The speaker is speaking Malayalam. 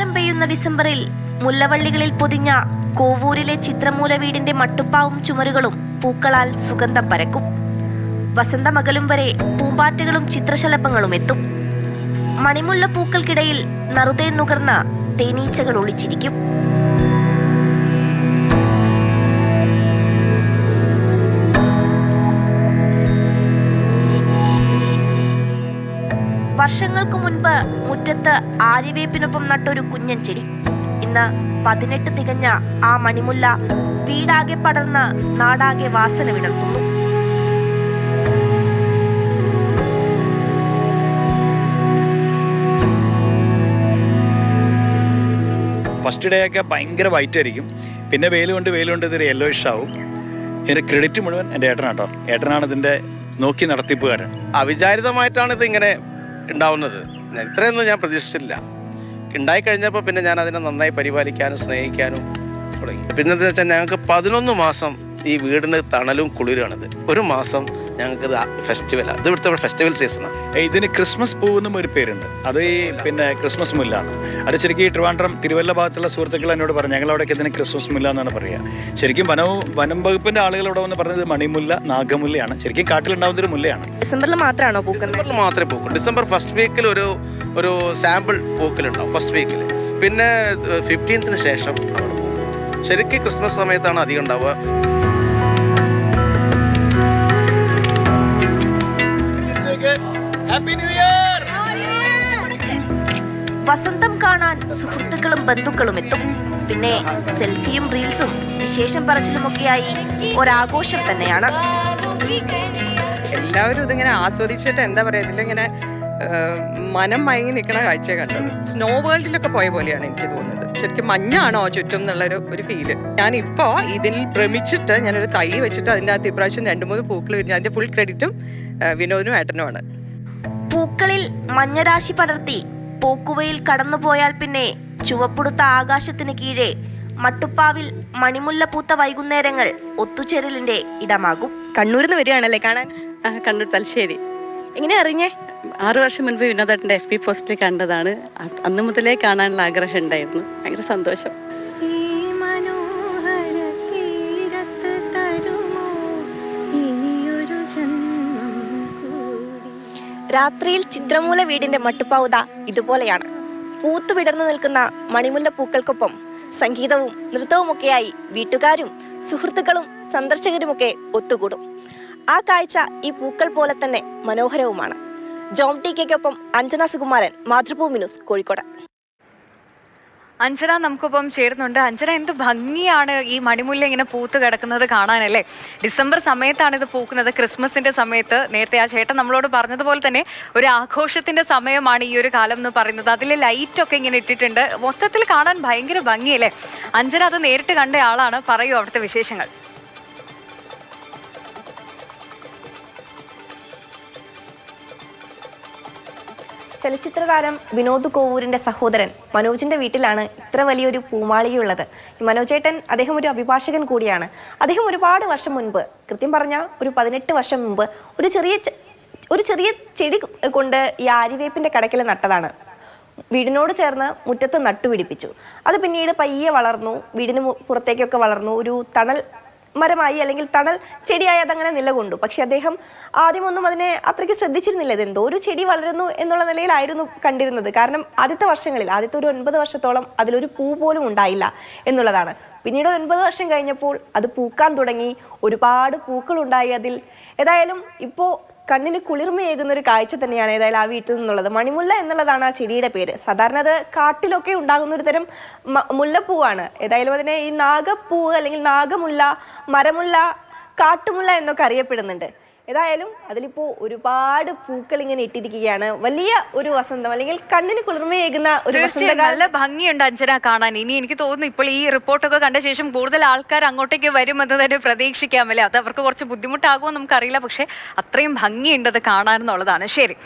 മഴക്കാലം പെയ്യുന്ന ഡിസംബറിൽ മുല്ലവള്ളികളിൽ പൊതിഞ്ഞ കോവൂരിലെ ചിത്രമൂല വീടിന്റെ മട്ടുപ്പാവും ചുമരുകളും പൂക്കളാൽ സുഗന്ധം പരക്കും. വസന്തമകലും വരെ പൂമ്പാറ്റകളും ചിത്രശലഭങ്ങളും എത്തും. മണിമുല്ല പൂക്കൾക്കിടയിൽ നറുതേൻ നുകർന്ന തേനീച്ചകൾ ഒളിച്ചിരിക്കും. വർഷങ്ങൾക്കു മുൻപ് മുറ്റത്ത് ആര്യവേപ്പിനൊപ്പം നട്ടൊരു കുഞ്ഞൻ ചെടി ഇന്ന് 18 തികഞ്ഞ ആ മണിമുല്ല വീടാകെ പടർന്ന് നാടാകെ വാസന വിടർത്തുന്നു. ഫസ്റ്റ് ഡേ ഒക്കെ ഭയങ്കര വൈറ്റ് ആയിരിക്കും. പിന്നെ വെയിലുകൊണ്ട് ഇതൊരു യെല്ലോയിഷ് ആവും. ഇതിൻ്റെ ക്രെഡിറ്റ് മുഴുവൻ എൻ്റെ ഏട്ടനാട്ടോ. ഏട്ടനാണ് ഇതിൻ്റെ നോക്കി നടത്തിപ്പുകാരൻ. അവിചാരിതമായിട്ടാണ് ഇതിങ്ങനെ ഉണ്ടാവുന്നത്. ഇത്രയൊന്നും ഞാൻ പ്രതീക്ഷിച്ചില്ല. ഉണ്ടായിക്കഴിഞ്ഞപ്പോൾ പിന്നെ ഞാൻ അതിനെ നന്നായി പരിപാലിക്കാനും സ്നേഹിക്കാനും തുടങ്ങി. പിന്നെന്താ വെച്ചാൽ ഞങ്ങൾക്ക് 11 മാസം ഈ വീടിന് തണലും കുളിരാണിത്. ഒരു മാസം ഞങ്ങൾക്കിത് ഫെസ്റ്റിവലാണ്. ഇത് ഇവിടുത്തെ ഫെസ്റ്റിവൽ സീസണാണ്. ഇതിന് ക്രിസ്മസ് പൂവെന്നും ഒരു പേരുണ്ട്. അത് ഈ പിന്നെ ക്രിസ്മസ് മുല്ലാണ്. അത് ശരിക്കും ഈ ട്രിവാൻഡ്രം തിരുവല്ല ഭാഗത്തുള്ള സുഹൃത്തുക്കൾ എന്നോട് പറഞ്ഞു, ഞങ്ങളവിടേക്ക് ഇതിന് ക്രിസ്മസ് മുല്ല എന്നാണ് പറയുക. ശരിക്കും വനം വകുപ്പിൻ്റെ ആളുകൾ ഇവിടെ വന്ന് പറഞ്ഞത് മണിമുല്ല, നാഗമുല്ലയാണ്. ശരിക്കും കാട്ടിലുണ്ടാവുന്നൊരു മുല്ലയാണ്. ഡിസംബറിൽ മാത്രമാണോ പൂക്കുന്നത്? ഡിസംബറിൽ മാത്രമേ പൂക്കൂ. ഡിസംബർ ഫസ്റ്റ് വീക്കിൽ ഒരു സാമ്പിൾ പൂക്കലുണ്ടാവും ഫസ്റ്റ് വീക്കിൽ. പിന്നെ 15th ശേഷം അവിടെ പൂക്കും. ശരിക്കും ക്രിസ്മസ് സമയത്താണ് അധികം ഉണ്ടാവുക. വസന്തം കാണാൻ സുഹൃത്തുക്കളും ബന്ധുക്കളും എത്തും. പിന്നെ സെൽഫിയും റീൽസും വിശേഷം പറച്ചിലുമൊക്കെയായി ഒരാഘോഷം തന്നെയാണ്. എല്ലാവരും ഇതിങ്ങനെ ആസ്വദിച്ചിട്ട് എന്താ പറയുക, ഇതിലിങ്ങനെ മനം മയങ്ങി നിൽക്കണ കാഴ്ച കണ്ടത്. സ്നോ വേൾഡിലൊക്കെ പോയ പോലെയാണ് എനിക്ക് തോന്നുന്നത്. ശരിക്കും മഞ്ഞാണോ ചുറ്റും എന്നുള്ളൊരു ഫീല്. ഞാനിപ്പോൾ ഇതിൽ ഭ്രമിച്ചിട്ട് ഞാനൊരു തൈ വെച്ചിട്ട് അതിൻ്റെ അകത്ത് ഇപ്രാവശ്യം 2-3 പൂക്കൾ വിരിഞ്ഞു. അതിൻ്റെ ഫുൾ ക്രെഡിറ്റും വിനോദിനും ഏട്ടനുമാണ്. പൂക്കളിൽ മഞ്ഞരാശി പടർത്തി പോക്കുവയിൽ കടന്നുപോയാൽ പിന്നെ ചുവപ്പുടുത്ത ആകാശത്തിന് കീഴെ മട്ടുപ്പാവിൽ മണിമുല്ല പൂത്ത വൈകുന്നേരങ്ങൾ ഒത്തുചേരലിന്റെ ഇടമാകും. കണ്ണൂരിൽ നിന്ന് വരികയാണല്ലേ കാണാൻ? കണ്ണൂർ തലശ്ശേരി. എങ്ങനെ അറിഞ്ഞേ? 6 വർഷം മുൻപ് വിനോദേട്ടൻ്റെ FB പോസ്റ്റിൽ കണ്ടതാണ്. അന്ന് മുതലേ കാണാനുള്ള ആഗ്രഹം ഉണ്ടായിരുന്നു. ഭയങ്കര സന്തോഷം. രാത്രിയിൽ ചിത്രമൂല വീടിന്റെ മട്ടുപ്പാവുത ഇതുപോലെയാണ്. പൂത്തു വിടർന്നു നിൽക്കുന്ന മണിമുല്ല പൂക്കൾക്കൊപ്പം സംഗീതവും നൃത്തവുമൊക്കെയായി വീട്ടുകാരും സുഹൃത്തുക്കളും സന്ദർശകരുമൊക്കെ ഒത്തുകൂടും. ആ കാഴ്ച ഈ പൂക്കൾ പോലെ തന്നെ മനോഹരവുമാണ്. ജോം ടിക്കൊപ്പം അഞ്ജന സുകുമാരൻ, മാതൃഭൂമി ന്യൂസ്, കോഴിക്കോട്. അഞ്ജന നമുക്കൊപ്പം ചേരുന്നുണ്ട്. അഞ്ജന, എന്ത് ഭംഗിയാണ് ഈ മണിമുല്ല ഇങ്ങനെ പൂത്ത് കിടക്കുന്നത് കാണാനല്ലേ. ഡിസംബർ സമയത്താണ് ഇത് പൂക്കുന്നത്, ക്രിസ്മസിന്റെ സമയത്ത്. നേരത്തെ ആ ചേട്ടൻ നമ്മളോട് പറഞ്ഞതുപോലെ തന്നെ ഒരു ആഘോഷത്തിന്റെ സമയമാണ് ഈ ഒരു കാലം എന്ന് പറയുന്നത്. അതിൽ ലൈറ്റൊക്കെ ഇങ്ങനെ ഇട്ടിട്ടുണ്ട്. മൊത്തത്തിൽ കാണാൻ ഭയങ്കര ഭംഗിയല്ലേ. അഞ്ജന അത് നേരിട്ട് കണ്ട ആളാണ്. പറയൂ അവിടുത്തെ വിശേഷങ്ങൾ. ചലച്ചിത്രതാരം വിനോദ് കോവൂരിന്റെ സഹോദരൻ മനോജിന്റെ വീട്ടിലാണ് ഇത്ര വലിയൊരു പൂമാളികയുള്ളത്. ഈ മനോജേട്ടൻ അദ്ദേഹം ഒരു അഭിഭാഷകൻ കൂടിയാണ്. അദ്ദേഹം ഒരുപാട് വർഷം മുൻപ്, കൃത്യം പറഞ്ഞാൽ ഒരു 18 വർഷം മുമ്പ് ഒരു ചെറിയ ചെടി കൊണ്ട് ഈ ആര്യവേപ്പിന്റെ കടക്കിൽ നട്ടതാണ്. വീടിനോട് ചേർന്ന് മുറ്റത്ത് നട്ടുപിടിപ്പിച്ചു. അത് പിന്നീട് പയ്യെ വളർന്നു, വീടിന് പുറത്തേക്കൊക്കെ വളർന്നു. ഒരു തണൽ മരമായി അല്ലെങ്കിൽ തണൽ ചെടിയായി അതങ്ങനെ നിലകൊണ്ടു. പക്ഷെ അദ്ദേഹം ആദ്യമൊന്നും അതിനെ അത്രയ്ക്ക് ശ്രദ്ധിച്ചിരുന്നില്ല. ഇതെന്തോ ഒരു ചെടി വളരുന്നു എന്നുള്ള നിലയിലായിരുന്നു കണ്ടിരുന്നത്. കാരണം ആദ്യത്തെ ഒരു 9 വർഷത്തോളം അതിലൊരു പൂ പോലും ഉണ്ടായില്ല എന്നുള്ളതാണ്. പിന്നീട് 9 വർഷം കഴിഞ്ഞപ്പോൾ അത് പൂക്കാൻ തുടങ്ങി. ഒരുപാട് പൂക്കളുണ്ടായി അതിൽ. ഏതായാലും ഇപ്പോൾ കണ്ണിന് കുളിർമയേകുന്ന ഒരു കാഴ്ച തന്നെയാണ് ഏതായാലും ആ വീട്ടിൽ നിന്നുള്ളത്. മണിമുല്ല എന്നുള്ളതാണ് ആ ചെടിയുടെ പേര്. സാധാരണ അത് കാട്ടിലൊക്കെ ഉണ്ടാകുന്ന ഒരു തരം മുല്ലപ്പൂവാണ്. ഏതായാലും അതിനെ ഈ നാഗപ്പൂവ് അല്ലെങ്കിൽ നാഗമുല്ല, മരമുല്ല, കാട്ടുമുല്ല എന്നൊക്കെ അറിയപ്പെടുന്നുണ്ട്. ഏതായാലും അതിലിപ്പോൾ ഒരുപാട് പൂക്കൾ ഇങ്ങനെ ഇട്ടിരിക്കുകയാണ്. വലിയ ഒരു വസന്തം അല്ലെങ്കിൽ കണ്ണിന് കുളിർമയേകുന്ന ഒരു വസന്തകാലം. നല്ല ഭംഗിയുണ്ട് അഞ്ജന കാണാൻ. ഇനി എനിക്ക് തോന്നുന്നു ഇപ്പോൾ ഈ റിപ്പോർട്ടൊക്കെ കണ്ട ശേഷം കൂടുതൽ ആൾക്കാർ അങ്ങോട്ടേക്ക് വരുമെന്ന് തന്നെ പ്രതീക്ഷിക്കാമല്ലേ. അത് അവർക്ക് കുറച്ച് ബുദ്ധിമുട്ടാകുമോ നമുക്കറിയില്ല. പക്ഷെ അത്രയും ഭംഗിയുണ്ട് അത് കാണാൻ എന്നുള്ളതാണ്. ശരി.